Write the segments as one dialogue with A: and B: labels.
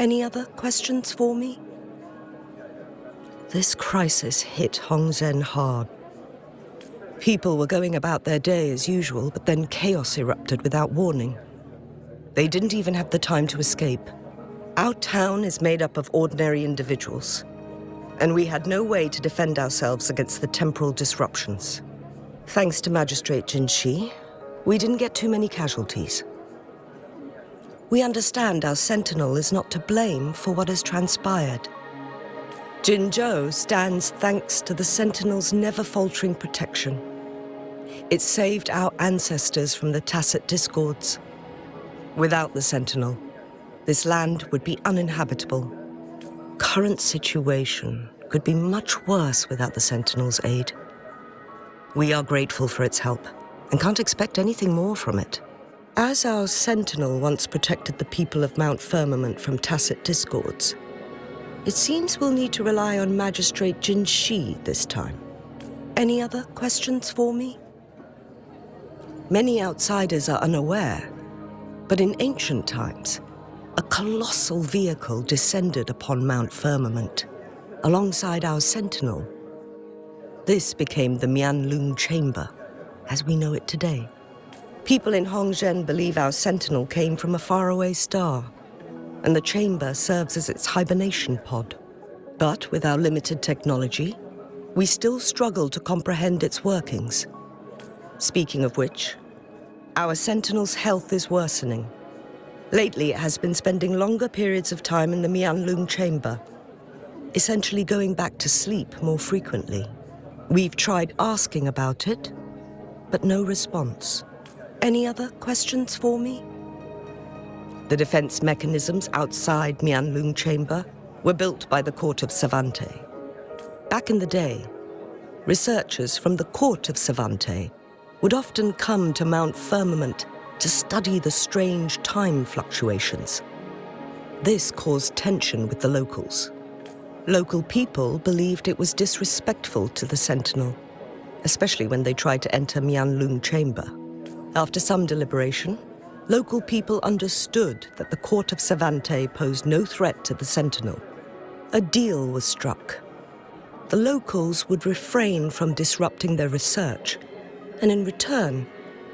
A: Any other questions for me? This crisis hit Hongzhen hard. People were going about their day as usual, but then chaos erupted without warning. They didn't even have the time to escape. Our town is made up of ordinary individuals, and we had no way to defend ourselves against the temporal disruptions. Thanks to Magistrate Xinyi, we didn't get too many casualties. We understand our sentinel is not to blame for what has transpired. Jinzhou stands thanks to the sentinel's never-faltering protection. It saved our ancestors from the tacit discords. Without the sentinel, this land would be uninhabitable. Current situation could be much worse without the sentinel's aid. We are grateful for its help and can't expect anything more from it. As our sentinel once protected the people of Mount Firmament from tacit discords, it seems we'll need to rely on Magistrate Xinyi this time. Any other questions for me? Many outsiders are unaware, but in ancient times, a colossal vehicle descended upon Mount Firmament, alongside our sentinel. This became the Mianlun Chamber, as we know it today. People in Hongzhen believe our sentinel came from a faraway star, and the chamber serves as its hibernation pod. But with our limited technology, we still struggle to comprehend its workings. Speaking of which, our sentinel's health is worsening. Lately, it has been spending longer periods of time in the Mianlun chamber, essentially going back to sleep more frequently. We've tried asking about it, but no response. Any other questions for me? The defense mechanisms outside Mianlun Chamber were built by the court of Savante. Back in the day, researchers from the court of Savante would often come to Mount Firmament to study the strange time fluctuations. This caused tension with the locals. Local people believed it was disrespectful to the Sentinel, especially when they tried to enter Mianlun Chamber. After some deliberation, local people understood that the court of Savante posed no threat to the Sentinel. A deal was struck. The locals would refrain from disrupting their research, and in return,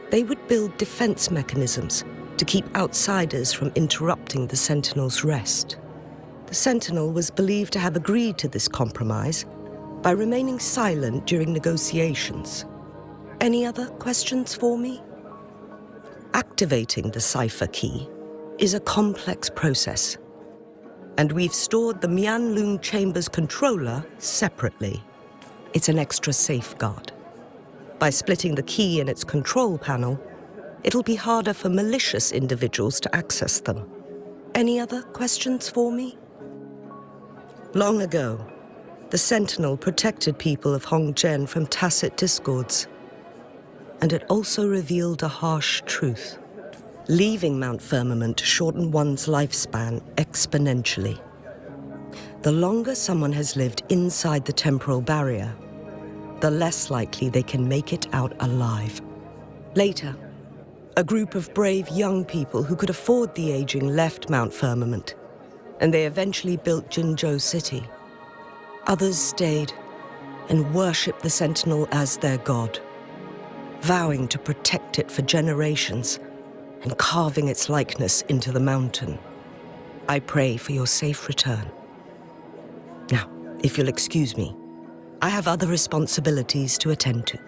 A: they would build defense mechanisms to keep outsiders from interrupting the Sentinel's rest. The Sentinel was believed to have agreed to this compromise by remaining silent during negotiations. Any other questions for me? Activating the cipher key is a complex process, and we've stored the Mianlun Chamber's controller separately. It's an extra safeguard. By splitting the key in its control panel, it'll be harder for malicious individuals to access them. Any other questions for me? Long ago, the Sentinel protected people of Hongzhen from tacit discords, and it also revealed a harsh truth. Leaving Mount Firmament shortened one's lifespan exponentially. The longer someone has lived inside the temporal barrier, the less likely they can make it out alive. Later, a group of brave young people who could afford the aging left Mount Firmament, and they eventually built Jinzhou City. Others stayed and worshipped the Sentinel as their god, vowing to protect it for generations and carving its likeness into the mountain. I pray for your safe return. Now, if you'll excuse me, I have other responsibilities to attend to.